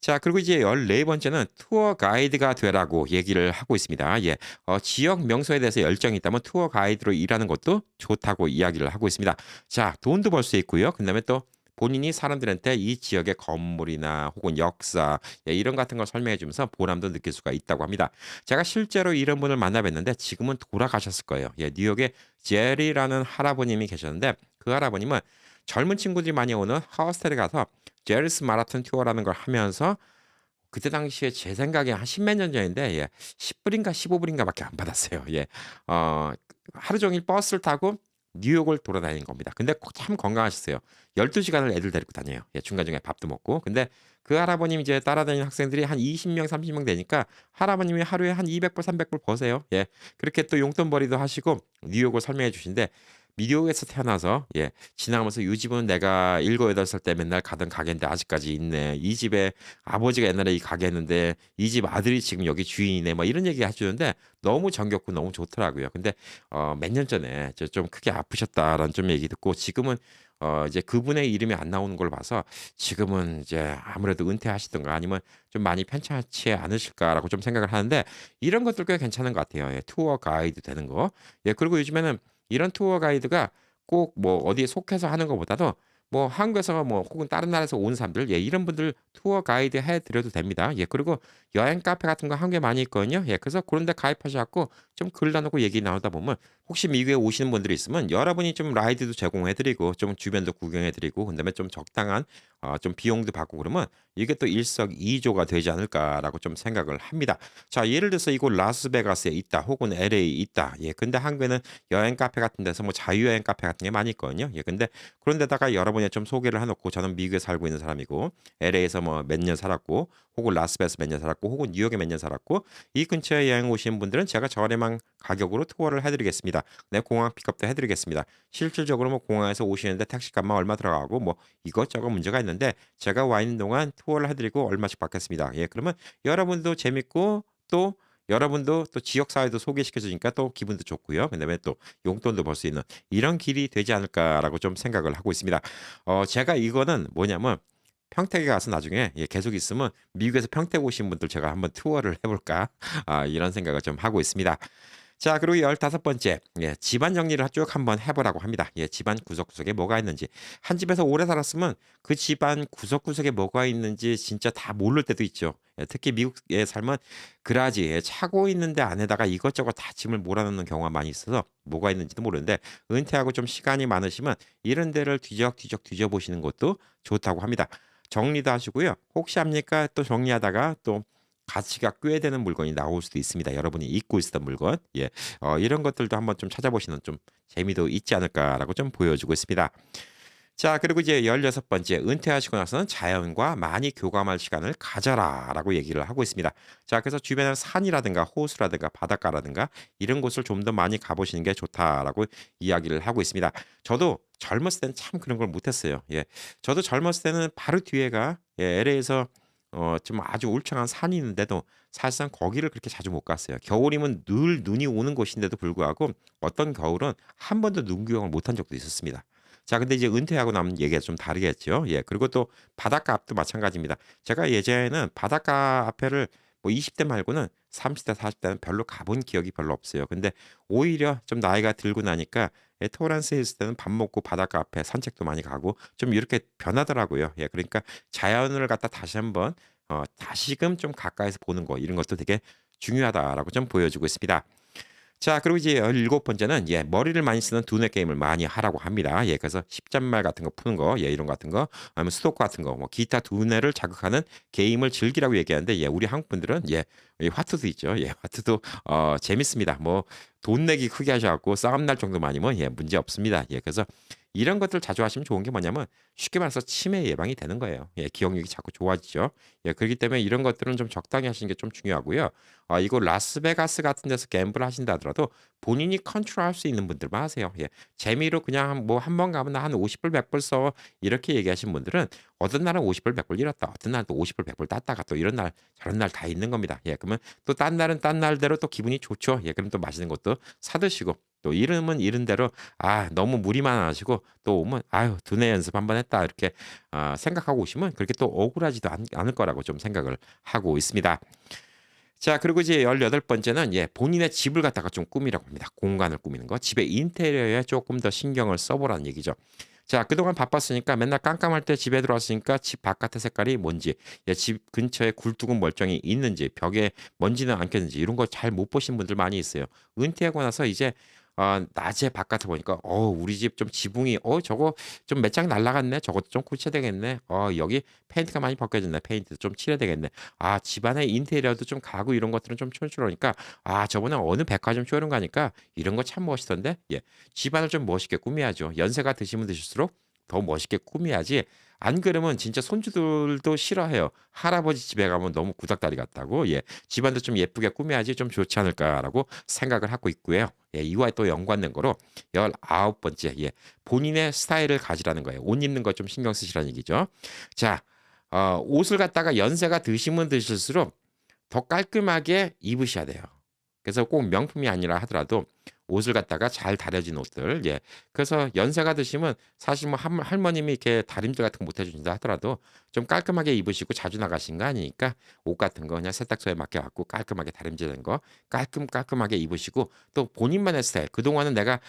자 그리고 이제 14 번째는 투어 가이드가 되라고 얘기를 하고 있습니다. 예. 지역 명소에 대해서 열정이 있다면 투어 가이드로 일하는 것도 좋다고 이야기를 하고 있습니다. 자 돈도 벌 수 있고요. 그다음에 또 본인이 사람들한테 이 지역의 건물이나 혹은 역사 이런 같은 걸 설명해 주면서 보람도 느낄 수가 있다고 합니다. 제가 실제로 이런 분을 만나 뵀는데 지금은 돌아가셨을 거예요. 예 뉴욕에 제리라는 할아버님이 계셨는데 그 할아버님은 젊은 친구들이 많이 오는 하우스텔에 가서 제리스 마라톤 투어라는 걸 하면서 그때 당시에 제 생각에 한 십몇 년 전인데 10 불인가 15 불인가밖에 안 받았어요. 예. 하루 종일 버스를 타고 뉴욕을 돌아다닌 겁니다. 근데 참 건강하셨어요. 12 시간을 애들 데리고 다녀요. 예 중간중간에 밥도 먹고. 근데 그 할아버님 이제 따라다니는 학생들이 한 20 명 30명 되니까 할아버님이 하루에 한 200 불 300불 버세요. 예. 그렇게 또 용돈벌이도 하시고 뉴욕을 설명해 주시는데 미국에서 태어나서 지나가면서 "이 집은 내가 7-8살 때 맨날 가던 가게인데 아직까지 있네. 이 집에 아버지가 옛날에 이 가게 했는데 이 집 아들이 지금 여기 주인이네." 뭐 이런 얘기 해 주는데 너무 정겹고 너무 좋더라고요. 근데 몇 년 전에 좀 크게 아프셨다라는 좀 얘기 듣고 지금은 이제 그분의 이름이 안 나오는 걸 봐서 지금은 이제 아무래도 은퇴하시든가 아니면 좀 많이 편찮지 않으실까라고 좀 생각을 하는데 이런 것들 꽤 괜찮은 것 같아요. 투어 가이드 되는 거. 그리고 요즘에는 이런 투어 가이드가 꼭 뭐 어디에 속해서 하는 것보다도 뭐 한국에서 뭐 혹은 다른 나라에서 온 사람들 이런 분들 투어 가이드 해 드려도 됩니다. 그리고 여행 카페 같은 거 한국에 많이 있거든요. 그래서 그런 데 가입하셔 갖고 좀 글 나누고 얘기 나누다 보면 혹시 미국에 오시는 분들이 있으면 여러분이 좀 라이드도 제공해 드리고 좀 주변도 구경해 드리고 그다음에 좀 적당한 좀 비용도 받고 그러면 이게 또 일석이조가 되지 않을까라고 좀 생각을 합니다. 자 예를 들어서 이곳 라스베가스에 있다 혹은 LA 있다. 근데 한국에는 여행 카페 같은 데서 뭐 자유여행 카페 같은 게 많이 있거든요. 근데 그런 데다가 여러분이 좀 소개를 해 놓고 저는 미국에 살고 있는 사람이고 LA에서 뭐 몇 년 살았고 혹은 라스베가스 몇 년 살았고 혹은 뉴욕에 몇 년 살았고 이 근처에 여행 오시는 분들은 제가 저렴한 가격으로 투어를 해 드리겠습니다. 네 공항 픽업도 해 드리겠습니다. 실질적으로 뭐 공항에서 오시는데 택시값만 얼마 들어가고 뭐 이것저것 문제가 있는데 제가 와 있는 동안 투어를 해 드리고 얼마씩 받겠습니다. 그러면 여러분도 재밌고 또 여러분도 또 지역 사회도 소개시켜 주니까 또 기분도 좋고요. 그다음에 또 용돈도 벌 수 있는 이런 길이 되지 않을까라고 좀 생각을 하고 있습니다. 제가 이거는 뭐냐면 평택에 가서 나중에 계속 있으면 미국에서 평택 오신 분들 제가 한번 투어를 해 볼까 이런 생각을 좀 하고 있습니다. 자 그리고 15 번째 집안 정리를 쭉 한번 해 보라고 합니다. 집안 구석구석에 뭐가 있는지. 한 집에서 오래 살았으면 그 집안 구석구석에 뭐가 있는지 진짜 다 모를 때도 있죠. 특히 미국에 살면 그라지 차고 있는 데 안에다가 이것저것 다 짐을 몰아 넣는 경우가 많이 있어서 뭐가 있는지도 모르는데 은퇴하고 좀 시간이 많으시면 이런 데를 뒤적뒤적 뒤져 보시는 것도 좋다고 합니다. 정리도 하시고요. 혹시 합니까? 또 정리하다가 또 가치가 꽤 되는 물건이 나올 수도 있습니다. 여러분이 잊고 있었던 물건. 이런 것들도 한번 좀 찾아보시는 좀 재미도 있지 않을까라고 좀 보여주고 있습니다. 자 그리고 이제 16 번째 "은퇴하시고 나서는 자연과 많이 교감할 시간을 가져라."라고 얘기를 하고 있습니다. 자 그래서 주변에 산이라든가 호수라든가 바닷가라든가 이런 곳을 좀 더 많이 가 보시는 게 좋다라고 이야기를 하고 있습니다. 저도 젊었을 때는 참 그런 걸 못 했어요. 저도 젊었을 때는 바로 뒤에가 LA에서 좀 아주 울창한 산이 있는데도 사실상 거기를 그렇게 자주 못 갔어요. 겨울이면 늘 눈이 오는 곳인데도 불구하고 어떤 겨울은 한 번도 눈 구경을 못한 적도 있었습니다. 자 근데 이제 은퇴하고 나면 얘기가 좀 다르겠죠. 그리고 또 바닷가 앞도 마찬가지입니다. 제가 예전에는 바닷가 앞에를 뭐 20대 말고는 30대 40 대는 별로 가본 기억이 별로 없어요. 근데 오히려 좀 나이가 들고 나니까 토렌스에 있을 때는 밥 먹고 바닷가 앞에 산책도 많이 가고 좀 이렇게 변하더라고요. 그러니까 자연을 갖다 다시 한번 다시금 좀 가까이서 보는 거 이런 것도 되게 중요하다라고 좀 보여주고 있습니다. 자 그리고 이제 17 번째는 머리를 많이 쓰는 두뇌 게임을 많이 하라고 합니다. 그래서 십잔말 같은 거 푸는 거 이런 거 같은 거 아니면 수도쿠 같은 거 뭐 기타 두뇌를 자극하는 게임을 즐기라고 얘기하는데 우리 한국 분들은 이 화투도 있죠. 화투도 재밌습니다. 뭐 돈 내기 크게 하셔 갖고 싸움 날 정도만 아니면 문제 없습니다. 그래서 이런 것들 자주 하시면 좋은 게 뭐냐면 쉽게 말해서 치매 예방이 되는 거예요. 기억력이 자꾸 좋아지죠. 그렇기 때문에 이런 것들은 좀 적당히 하시는 게 좀 중요하고요. 이거 라스베가스 같은 데서 갬블 하신다 하더라도 본인이 컨트롤할 수 있는 분들만 하세요. 재미로 그냥 뭐 한 번 가면 나 한 50 불 100불 써 이렇게 얘기하시는 분들은 어떤 날은 50 불 100불 잃었다. 어떤 날은 또 50 불 100불 땄다가 또 이런 날 저런 날 다 있는 겁니다. 그러면 또 딴 날은 딴 날대로 또 기분이 좋죠. 그럼 또 맛있는 것도 사 드시고 또 이름은 이른 대로 너무 무리만 안 하시고 또 오면 '아유 두뇌 연습 한번 했다.' 이렇게 생각하고 오시면 그렇게 또 억울하지도 않을 거라고 좀 생각을 하고 있습니다. 자 그리고 이제 18번째는 본인의 집을 갖다가 좀 꾸미라고 합니다. 공간을 꾸미는 거. 집의 인테리어에 조금 더 신경을 써 보라는 얘기죠. 자 그동안 바빴으니까 맨날 깜깜할 때 집에 들어왔으니까 집 바깥의 색깔이 뭔지 집 근처에 굴뚝은 멀쩡히 있는지 벽에 먼지는 안 꼈는지 이런 거 잘 못 보신 분들 많이 있어요. 은퇴하고 나서 이제 낮에 바깥을 보니까 우리 집 좀 지붕이 저거 좀 몇 장 날라갔네. 저것도 좀 고쳐야 되겠네. 여기 페인트가 많이 벗겨졌네. 페인트 좀 칠해야 되겠네. 집안의 인테리어도 좀 가구 이런 것들은 좀 촌스러우니까 저번에 어느 백화점 쇼룸 가니까 이런 거 참 멋있던데. 집안을 좀 멋있게 꾸며야죠. 연세가 드시면 드실수록 더 멋있게 꾸며야지 안 그러면 진짜 손주들도 싫어해요. 할아버지 집에 가면 너무 구닥다리 같다고. 집안도 좀 예쁘게 꾸며야지 좀 좋지 않을까라고 생각을 하고 있고요. 이와 또 연관된 거로 19번째 본인의 스타일을 가지라는 거예요. 옷 입는 거 좀 신경 쓰시라는 얘기죠. 자 옷을 갖다가 연세가 드시면 드실수록 더 깔끔하게 입으셔야 돼요. 그래서 꼭 명품이 아니라 하더라도 옷을 갖다가 잘 다려진 옷들 그래서 연세가 드시면 사실 뭐 할머님이 이렇게 다림질 같은 거 못 해 주신다 하더라도 좀 깔끔하게 입으시고 자주 나가신 거 아니니까 옷 같은 거 그냥 세탁소에 맡겨 갖고 깔끔하게 다림질된 거 깔끔하게 입으시고 또 본인만의 스타일 그동안은 내가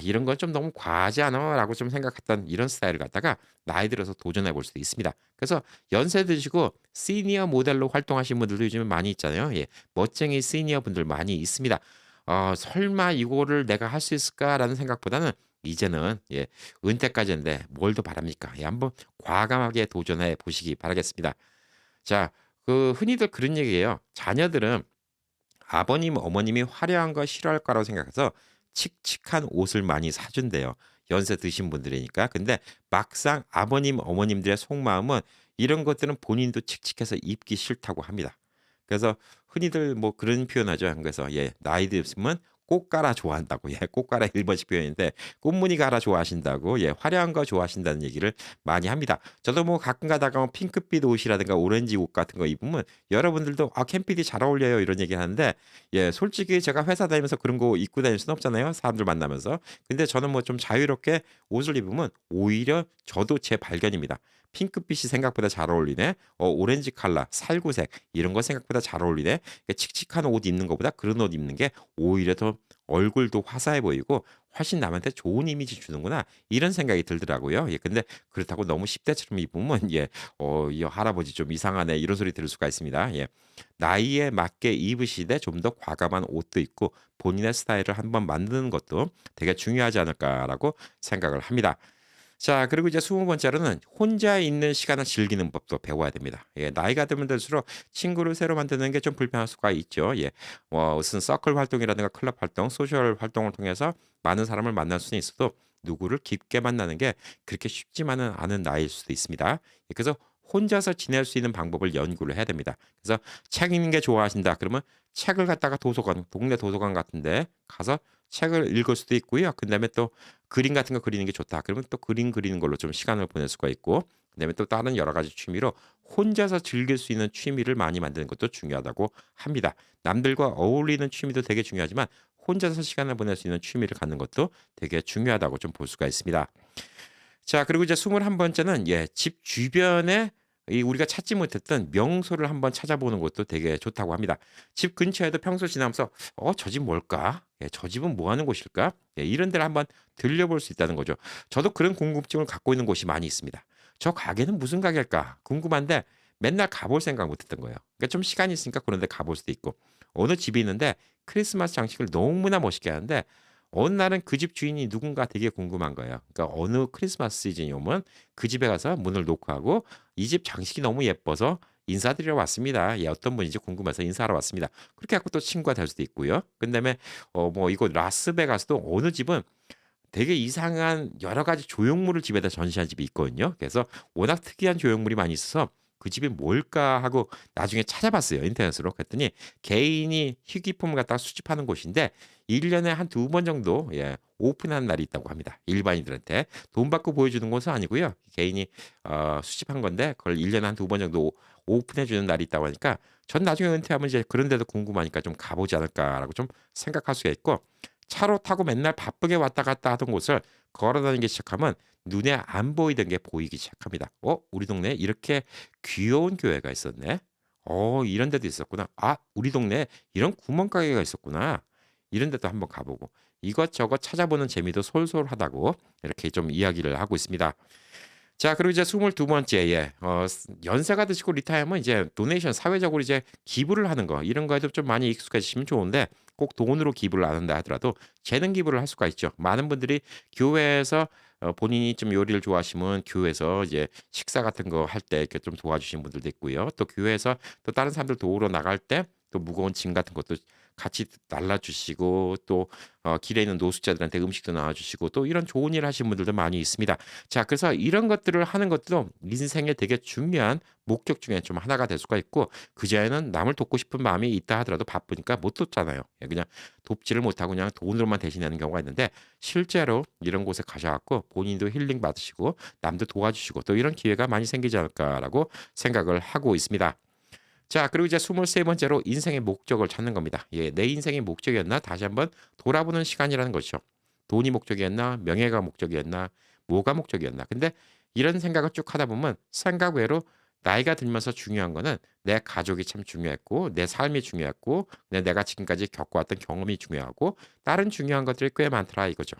'이런 건 좀 너무 과하지 않아?'라고 좀 생각했던 이런 스타일을 갖다가 나이 들어서 도전해 볼 수도 있습니다. 그래서 연세 드시고 시니어 모델로 활동하시는 분들도 요즘에 많이 있잖아요. 멋쟁이 시니어 분들 많이 있습니다. '설마 이거를 내가 할 수 있을까?'라는 생각보다는 이제는 은퇴까지인데 뭘 더 바랍니까? 한번 과감하게 도전해 보시기 바라겠습니다. 자 흔히들 그런 얘기예요. 자녀들은 아버님, 어머님이 화려한 거 싫어할까라고 생각해서 칙칙한 옷을 많이 사 준대요. 연세 드신 분들이니까. 근데 막상 아버님, 어머님들의 속마음은 이런 것들은 본인도 칙칙해서 입기 싫다고 합니다. 그래서 흔히들 뭐 그런 표현하죠. 그래서 나이 드시면 꽃가라 좋아한다고. 꽃가라 일본식 표현인데 꽃무늬 가라 좋아하신다고 화려한 거 좋아하신다는 얘기를 많이 합니다. 저도 뭐 가끔 가다가 뭐 핑크빛 옷이라든가 오렌지 옷 같은 거 입으면 여러분들도 캠피디 잘 어울려요." 이런 얘기 하는데 솔직히 제가 회사 다니면서 그런 거 입고 다닐 수는 없잖아요, 사람들 만나면서. 근데 저는 뭐 좀 자유롭게 옷을 입으면 오히려 저도 제 발견입니다. '핑크빛이 생각보다 잘 어울리네. 오렌지 컬러, 살구색 이런 거 생각보다 잘 어울리네.' 칙칙한 옷 입는 것보다 그런 옷 입는 게 오히려 더 얼굴도 화사해 보이고 '훨씬 남한테 좋은 이미지 주는구나.' 이런 생각이 들더라고요. 근데 그렇다고 너무 10 대처럼 입으면 '이 할아버지 좀 이상하네.' 이런 소리 들을 수가 있습니다. 나이에 맞게 입으시되 좀 더 과감한 옷도 있고 본인의 스타일을 한번 만드는 것도 되게 중요하지 않을까라고 생각을 합니다. 자 그리고 이제 20번째로는 혼자 있는 시간을 즐기는 법도 배워야 됩니다. 나이가 들면 들수록 친구를 새로 만드는 게 좀 불편할 수가 있죠. 무슨 서클 활동이라든가 클럽 활동, 소셜 활동을 통해서 많은 사람을 만날 수는 있어도 누구를 깊게 만나는 게 그렇게 쉽지만은 않은 나이일 수도 있습니다. 그래서 혼자서 지낼 수 있는 방법을 연구를 해야 됩니다. 그래서 책 읽는 게 좋아하신다 그러면 책을 갖다가 도서관, 동네 도서관 같은 데 가서 책을 읽을 수도 있고요. 그다음에 또 그림 같은 거 그리는 게 좋다. 그러면 또 그림 그리는 걸로 좀 시간을 보낼 수가 있고 그다음에 또 다른 여러 가지 취미로 혼자서 즐길 수 있는 취미를 많이 만드는 것도 중요하다고 합니다. 남들과 어울리는 취미도 되게 중요하지만 혼자서 시간을 보낼 수 있는 취미를 갖는 것도 되게 중요하다고 좀 볼 수가 있습니다. 자 그리고 이제 21번째는 집 주변에 이 우리가 찾지 못했던 명소를 한번 찾아보는 것도 되게 좋다고 합니다. 집 근처에도 평소 지나면서 '저 집 뭘까? 저 집은 뭐 하는 곳일까?' 이런 데를 한번 들려볼 수 있다는 거죠. 저도 그런 궁금증을 갖고 있는 곳이 많이 있습니다. '저 가게는 무슨 가게일까?' 궁금한데 맨날 가볼 생각 못 했던 거예요. 그러니까 좀 시간이 있으니까 그런 데 가볼 수도 있고 어느 집이 있는데 크리스마스 장식을 너무나 멋있게 하는데 어느 날은 그 집 주인이 누군가 되게 궁금한 거예요. 그러니까 어느 크리스마스 시즌이 오면 그 집에 가서 문을 노크하고 "이 집 장식이 너무 예뻐서 인사드리러 왔습니다. 어떤 분인지 궁금해서 인사하러 왔습니다." 그렇게 하고 또 친구가 될 수도 있고요. 그다음에 뭐 이곳 라스베가스도 어느 집은 되게 이상한 여러 가지 조형물을 집에다 전시한 집이 있거든요. 그래서 워낙 특이한 조형물이 많이 있어서 '그 집이 뭘까?' 하고 나중에 찾아봤어요, 인터넷으로. 그랬더니 개인이 희귀품을 갖다가 수집하는 곳인데 1 년에 한 2번 정도 오픈하는 날이 있다고 합니다. 일반인들한테. 돈 받고 보여주는 곳은 아니고요. 개인이 수집한 건데 그걸 1 년에 한 2번 정도 오픈해 주는 날이 있다고 하니까 전 나중에 은퇴하면 이제 그런 데도 궁금하니까 좀 가 보지 않을까라고 좀 생각할 수가 있고 차로 타고 맨날 바쁘게 왔다 갔다 하던 곳을 걸어 다니기 시작하면 눈에 안 보이던 게 보이기 시작합니다. 우리 동네에 이렇게 귀여운 교회가 있었네. 이런 데도 있었구나. 우리 동네에 이런 구멍가게가 있었구나. 이런 데도 한번 가보고 이것저것 찾아보는 재미도 솔솔하다고 이렇게 좀 이야기를 하고 있습니다. 자, 그리고 이제 22번째, 예. 연세가 드시고 리타이어하면 이제 도네이션 사회적으로 이제 기부를 하는 거 이런 거에도 좀 많이 익숙해지시면 좋은데 꼭 돈으로 기부를 안 한다 하더라도 재능 기부를 할 수가 있죠. 많은 분들이 교회에서 본인이 좀 요리를 좋아하시면 교회에서 이제 식사 같은 거 할 때 이렇게 좀 도와주시는 분들도 있고요. 또 교회에서 또 다른 사람들 도우러 나갈 때 또 무거운 짐 같은 것도 같이 날라주시고 또 길에 있는 노숙자들한테 음식도 나눠주시고 또 이런 좋은 일 하시는 분들도 많이 있습니다. 자, 그래서 이런 것들을 하는 것도 인생에 되게 중요한 목적 중에 좀 하나가 될 수가 있고 그전에는 남을 돕고 싶은 마음이 있다 하더라도 바쁘니까 못 돕잖아요. 그냥 돕지를 못하고 그냥 돈으로만 대신하는 경우가 있는데 실제로 이런 곳에 가셔갖고 본인도 힐링 받으시고 남도 도와주시고 또 이런 기회가 많이 생기지 않을까라고 생각을 하고 있습니다. 자, 그리고 이제 23번째로 인생의 목적을 찾는 겁니다. 예, 내 인생의 목적이었나? 다시 한번 돌아보는 시간이라는 거죠. 돈이 목적이었나? 명예가 목적이었나? 뭐가 목적이었나? 근데 이런 생각을 쭉 하다 보면 생각 외로 나이가 들면서 중요한 거는 내 가족이 참 중요했고 내 삶이 중요했고 내가 지금까지 겪어왔던 경험이 중요하고 다른 중요한 것들이 꽤 많더라 이거죠.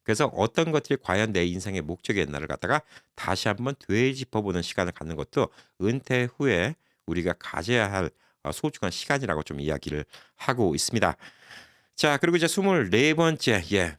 그래서 어떤 것들이 과연 내 인생의 목적이었나를 갖다가 다시 한번 되짚어보는 시간을 갖는 것도 은퇴 후에 우리가 가져야 할 소중한 시간이라고 좀 이야기를 하고 있습니다. 자, 그리고 이제 24번째, 예.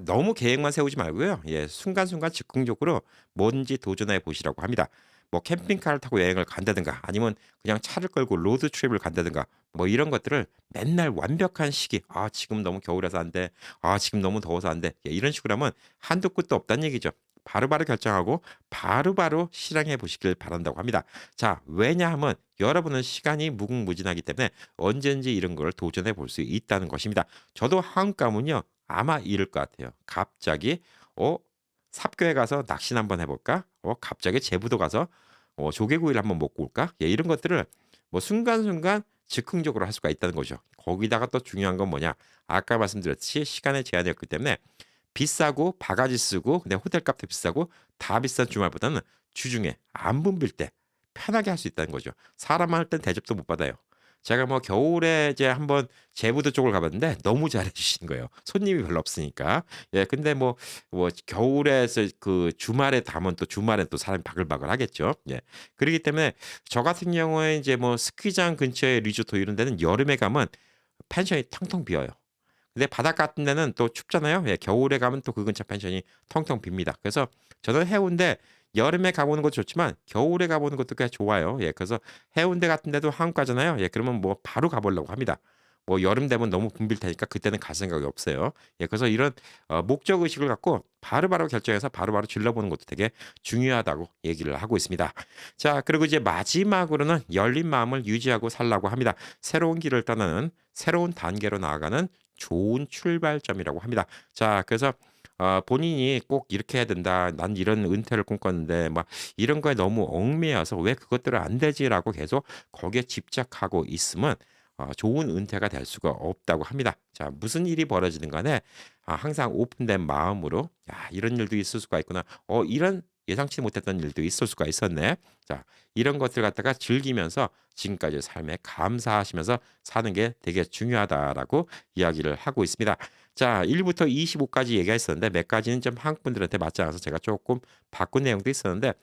너무 계획만 세우지 말고요. 예, 순간순간 즉흥적으로 뭔지 도전해 보시라고 합니다. 뭐 캠핑카를 타고 여행을 간다든가 아니면 그냥 차를 끌고 로드 트립을 간다든가 뭐 이런 것들을 맨날 완벽한 시기. 지금 너무 겨울이라서 안 돼. 지금 너무 더워서 안 돼. 예, 이런 식으로 하면 한도 끝도 없다는 얘기죠. 바로바로 결정하고 바로바로 실행해 보시길 바란다고 합니다. 자, 왜냐하면 여러분은 시간이 무궁무진하기 때문에 언제든지 이런 걸 도전해 볼 수 있다는 것입니다. 저도 한국 가면요. 아마 이럴 것 같아요. 갑자기 어 삽교에 가서 낚시나 한번 해 볼까? 갑자기 제부도 가서 조개구이를 한번 먹고 올까? 예, 이런 것들을 뭐 순간순간 즉흥적으로 할 수가 있다는 거죠. 거기다가 또 중요한 건 뭐냐? 아까 말씀드렸듯이 시간의 제한이 없기 때문에 비싸고 바가지 쓰고 근데 호텔 값도 비싸고 다 비싼 주말보다는 주중에 안 붐빌 때 편하게 할 수 있다는 거죠. 사람만 할 땐 대접도 못 받아요. 제가 뭐 겨울에 이제 한번 제부도 쪽을 가 봤는데 너무 잘해 주시는 거예요. 손님이 별로 없으니까. 예, 근데 뭐 겨울에서 그 주말에 가면 또 주말엔 또 사람이 바글바글 하겠죠. 예. 그러기 때문에 저 같은 경우에 이제 뭐 스키장 근처에 리조트 이런 데는 여름에 가면 펜션이 텅텅 비어요. 근데 바닷가 같은 데는 또 춥잖아요. 예, 겨울에 가면 또 그 근처 펜션이 텅텅 빕니다. 그래서 저는 해운대 여름에 가보는 것도 좋지만 겨울에 가보는 것도 꽤 좋아요. 예, 그래서 해운대 같은 데도 한국 가잖아요. 예, 그러면 뭐 바로 가보려고 합니다. 뭐 여름 되면 너무 붐빌 테니까 그때는 갈 생각이 없어요. 예, 그래서 이런 목적 의식을 갖고 바로바로 결정해서 바로바로 질러보는 것도 되게 중요하다고 얘기를 하고 있습니다. 자, 그리고 이제 마지막으로는 열린 마음을 유지하고 살라고 합니다. 새로운 길을 떠나는 새로운 단계로 나아가는 좋은 출발점이라고 합니다. 자, 그래서 본인이 꼭 이렇게 해야 된다. 난 이런 은퇴를 꿈꿨는데 막 이런 거에 너무 얽매여서 왜 그것들은 안 되지라고 계속 거기에 집착하고 있으면 좋은 은퇴가 될 수가 없다고 합니다. 자, 무슨 일이 벌어지든 간에 항상 오픈된 마음으로 야, 이런 일도 있을 수가 있구나. 이런 예상치 못했던 일도 있을 수가 있었네. 자, 이런 것들 갖다가 즐기면서 지금까지 삶에 감사하시면서 사는 게 되게 중요하다라고 이야기를 하고 있습니다. 자, 1부터 25까지 얘기했었는데 몇 가지는 좀 한국 분들한테 맞지 않아서 제가 조금 바꾼 내용도 있었는데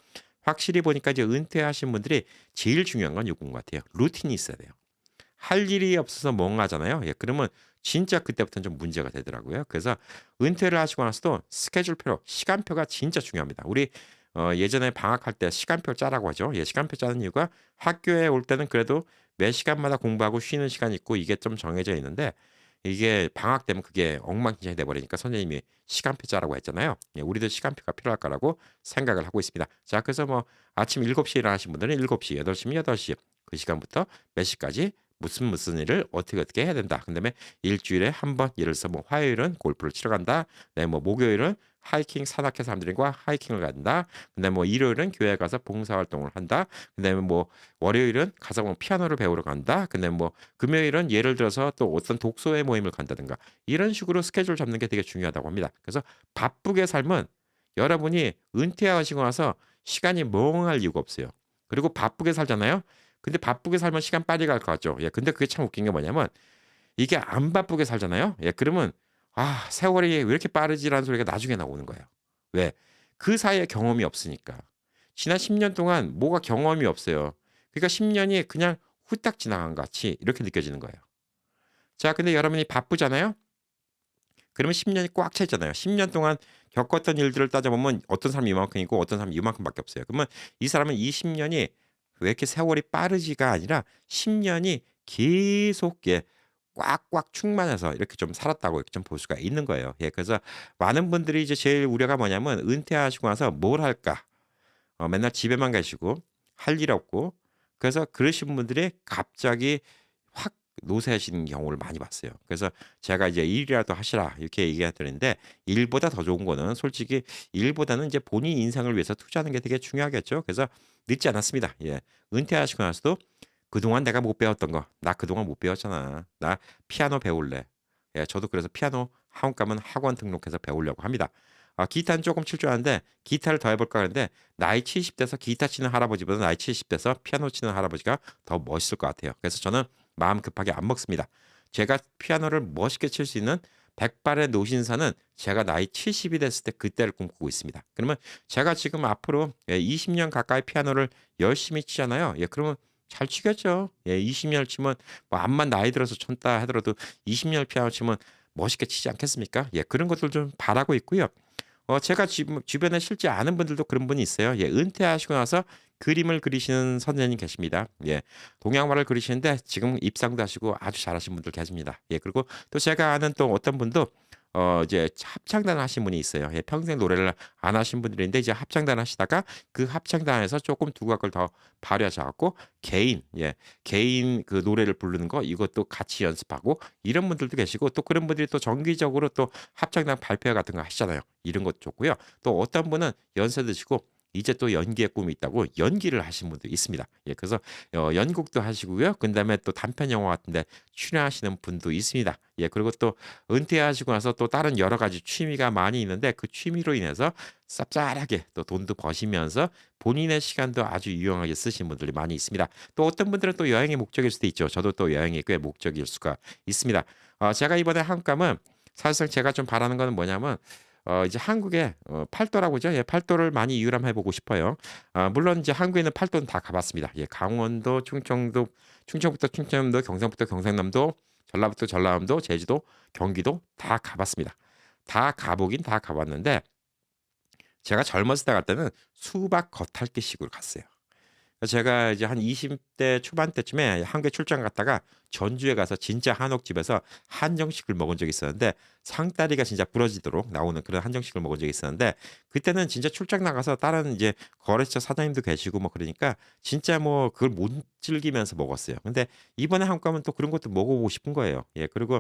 확실히 보니까 이제 은퇴하신 분들이 제일 중요한 건 요건 것 같아요. 루틴이 있어야 돼요. 할 일이 없어서 멍하잖아요. 예, 그러면 진짜 그때부터는 좀 문제가 되더라고요. 그래서 은퇴를 하시고 나서도 스케줄표, 시간표가 진짜 중요합니다. 우리 예전에 방학할 때 시간표 짜라고 하죠. 예, 시간표 짜는 이유가 학교에 올 때는 그래도 매 시간마다 공부하고 쉬는 시간이 있고 이게 좀 정해져 있는데 이게 방학 되면 그게 엉망진창이 돼 버리니까 선생님이 시간표 짜라고 했잖아요. 예, 우리도 시간표가 필요할 거라고 생각을 하고 있습니다. 자, 그래서 뭐 아침 7시에 일어나신 분들은 7시, 8시면 8시 그 시간부터 몇 시까지 무슨 일을 어떻게 해야 된다. 그다음에 일주일에 한 번 예를 들어서 뭐 화요일은 골프를 치러 간다. 네, 뭐 목요일은 하이킹 산악회 사람들과 하이킹을 간다. 그다음에 뭐 일요일은 교회 가서 봉사 활동을 한다. 그다음에 뭐 월요일은 가서 뭐 피아노를 배우러 간다. 그다음에 뭐 금요일은 예를 들어서 또 어떤 독서회 모임을 간다든가 이런 식으로 스케줄 잡는 게 되게 중요하다고 합니다. 그래서 바쁘게 살면 여러분이 은퇴하시고 나서 시간이 멍할 이유가 없어요. 그리고 바쁘게 살잖아요. 근데 바쁘게 살면 시간 빨리 갈 것 같죠. 예. 근데 그게 참 웃긴 게 뭐냐면 이게 안 바쁘게 살잖아요. 예. 그러면 '아 세월이 왜 이렇게 빠르지?'라는 소리가 나중에 나오는 거예요. 왜? 그 사이에 경험이 없으니까. 지난 10년 동안 뭐가 경험이 없어요. 그러니까 10 년이 그냥 후딱 지나간 것 같이 이렇게 느껴지는 거예요. 자 근데 여러분이 바쁘잖아요. 그러면 10 년이 꽉 차 있잖아요. 10년 동안 겪었던 일들을 따져보면 어떤 사람이 이만큼이고 어떤 사람이 이만큼밖에 없어요. 그러면 이 사람은 이 10 년이 왜 이렇게 세월이 빠르지가 아니라 10 년이 계속 예 꽉꽉 충만해서 이렇게 좀 살았다고 이렇게 좀 볼 수가 있는 거예요. 예 그래서 많은 분들이 이제 제일 우려가 뭐냐면 '은퇴하시고 나서 뭘 할까?' 맨날 집에만 계시고 할 일 없고 그래서 그러신 분들이 갑자기 확 노쇠하시는 경우를 많이 봤어요. 그래서 제가 이제 "일이라도 하시라." 이렇게 얘기해 드리는데 일보다 더 좋은 거는 솔직히 일보다는 이제 본인 인생을 위해서 투자하는 게 되게 중요하겠죠. 그래서 늦지 않았습니다. 예. 은퇴하시고 나서도 "그동안 내가 못 배웠던 거 나 그동안 못 배웠잖아. 나 피아노 배울래." 예 저도 그래서 피아노 학원 가면 학원 등록해서 배우려고 합니다. 기타는 쪼끔 칠 줄 아는데 기타를 더 해 볼까 하는데 나이 70 돼서 기타 치는 할아버지보다 나이 70 돼서 피아노 치는 할아버지가 더 멋있을 것 같아요. 그래서 저는 마음 급하게 안 먹습니다. 제가 피아노를 멋있게 칠 수 있는 백발의 노신사는 제가 나이 70이 됐을 때 그때를 꿈꾸고 있습니다. 그러면 제가 지금 앞으로 예 20년 가까이 피아노를 열심히 치잖아요. 예 그러면 잘 치겠죠. 예 20 년을 치면 뭐 암만 나이 들어서 쳤다 하더라도 20 년을 피아노 치면 멋있게 치지 않겠습니까? 예 그런 것들 좀 바라고 있고요. 제가 지금 주변에 실제 아는 분들도 그런 분이 있어요. 예 은퇴하시고 나서 그림을 그리시는 선생님 계십니다. 예. 동양화를 그리시는데 지금 입상도 하시고 아주 잘하시는 분들 계십니다. 예 그리고 또 제가 아는 또 어떤 분도 이제 합창단 하신 분이 있어요. 예 평생 노래를 안 하신 분들인데 이제 합창단 하시다가 그 합창단에서 쪼끔 두각을 더 발휘하셔 갖고 개인 그 노래를 부르는 거 이것도 같이 연습하고 이런 분들도 계시고 또 그런 분들이 또 정기적으로 또 합창단 발표회 같은 거 하시잖아요. 이런 것도 좋고요. 또 어떤 분은 연세 드시고 이제 또 연기의 꿈이 있다고 연기를 하신 분도 있습니다. 예 그래서 연극도 하시고요. 그다음에 또 단편 영화 같은 데 출연하시는 분도 있습니다. 예 그리고 또 은퇴하시고 나서 또 다른 여러 가지 취미가 많이 있는데 그 취미로 인해서 쌉쌀하게 또 돈도 버시면서 본인의 시간도 아주 유용하게 쓰시는 분들이 많이 있습니다. 또 어떤 분들은 또 여행이 목적일 수도 있죠. 저도 또 여행이 꽤 목적일 수가 있습니다. 제가 이번에 한국 가면 사실상 제가 좀 바라는 거는 뭐냐면 이제 한국에 팔도라고 죠 예 팔도를 많이 유람해 보고 싶어요. 물론 이제 한국에 있는 팔도는 다 가 봤습니다. 예 강원도, 충청부터 충청남도, 경상부터 경상남도, 전라부터 전라남도, 제주도, 경기도 다 가 봤습니다. 다 가 보긴 다 가 봤는데 제가 젊었을 때 갈 때는 수박 겉핥기식으로 갔어요. 제가 이제 한 20대 초반 때쯤에 한국에 출장 갔다가 전주에 가서 진짜 한옥집에서 한정식을 먹은 적이 있었는데 상다리가 진짜 부러지도록 나오는 그런 한정식을 먹은 적이 있었는데 그때는 진짜 출장 나가서 다른 이제 거래처 사장님도 계시고 뭐 그러니까 진짜 뭐 그걸 못 즐기면서 먹었어요. 근데 이번에 한국 가면 또 그런 것도 먹어보고 싶은 거예요. 예 그리고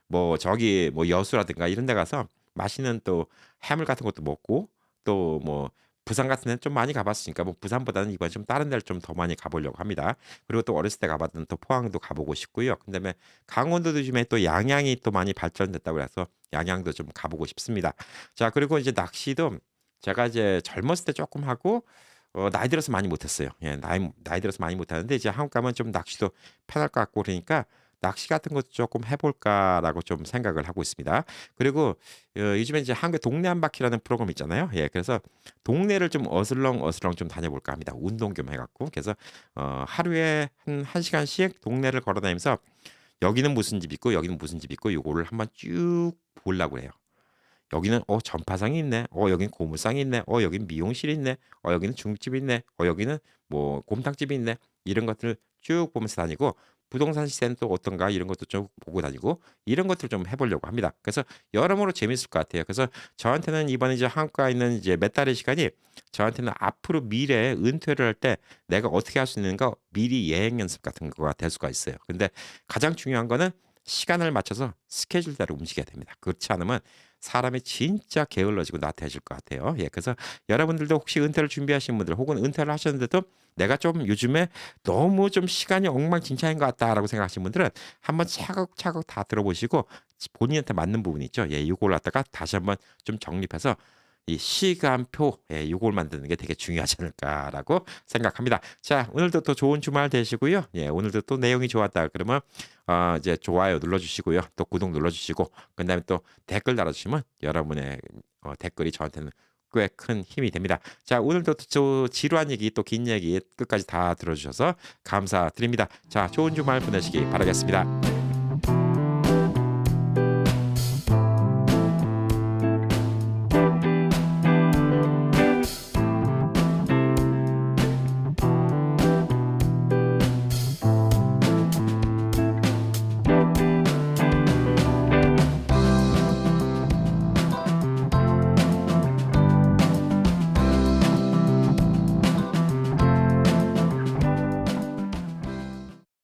뭐 저기 뭐 여수라든가 이런 데 가서 맛있는 또 해물 같은 것도 먹고 또뭐 부산 같은 데는 좀 많이 가 봤으니까 뭐 부산보다는 이번에 좀 다른 데를 좀 더 많이 가 보려고 합니다. 그리고 또 어렸을 때 가 봤던 또 포항도 가 보고 싶고요. 그다음에 강원도도 요즘에 또 양양이 또 많이 발전됐다고 해서 양양도 좀 가 보고 싶습니다. 자 그리고 이제 낚시도 제가 이제 젊었을 때 쪼끔 하고 나이 들어서 많이 못 했어요. 예 나이 들어서 많이 못 하는데 이제 한국 가면 좀 낚시도 편할 것 같고 그러니까 '낚시 같은 것도 쪼끔 해 볼까.'라고 좀 생각을 하고 있습니다. 그리고 요즘에 이제 한국의 동네 한 바퀴라는 프로그램 있잖아요. 예 그래서 동네를 좀 어슬렁어슬렁 좀 다녀볼까 합니다. 운동 겸 해 갖고. 그래서 하루에 한 1 시간씩 동네를 걸어 다니면서 여기는 무슨 집 있고 여기는 무슨 집 있고 요거를 한번 쭉 보려고 해요. 여기는 전파상이 있네. 여긴 고물상이 있네. 여긴 미용실이 있네. 여기는 중국집이 있네. 여기는 뭐 곰탕집이 있네. 이런 것들을 쭉 보면서 다니고 부동산 시세는 또 어떤가 이런 것도 좀 보고 다니고 이런 것들을 좀 해 보려고 합니다. 그래서 여러모로 재밌을 것 같아요. 그래서 저한테는 이번에 이제 한국가에 있는 이제 몇 달의 시간이 저한테는 앞으로 미래에 은퇴를 할 때 내가 어떻게 할 수 있는가 미리 예행 연습 같은 거가 될 수가 있어요. 근데 가장 중요한 거는 시간을 맞춰서 스케줄대로 움직여야 됩니다. 그렇지 않으면 사람이 진짜 게을러지고 나태해질 것 같아요. 예, 그래서 여러분들도 혹시 은퇴를 준비하시는 분들 혹은 은퇴를 하셨는데도 내가 좀 요즘에 너무 좀 시간이 엉망진창인 것 같다라고 생각하시는 분들은 한번 차곡차곡 다 들어보시고 본인한테 맞는 부분이 있죠. 예, 요걸 갖다가 다시 한번 좀 정립해서 이 시간표 예, 요걸 만드는 게 되게 중요하지 않을까라고 생각합니다. 자, 오늘도 또 좋은 주말 되시고요. 예, 오늘도 또 내용이 좋았다 그러면 이제 좋아요 눌러주시고요. 또 구독 눌러주시고 그다음에 또 댓글 달아주시면 여러분의 댓글이 저한테는 꽤 큰 힘이 됩니다. 자, 오늘도 또 지루한 얘기 또 긴 얘기 끝까지 다 들어주셔서 감사드립니다. 자, 좋은 주말 보내시기 바라겠습니다.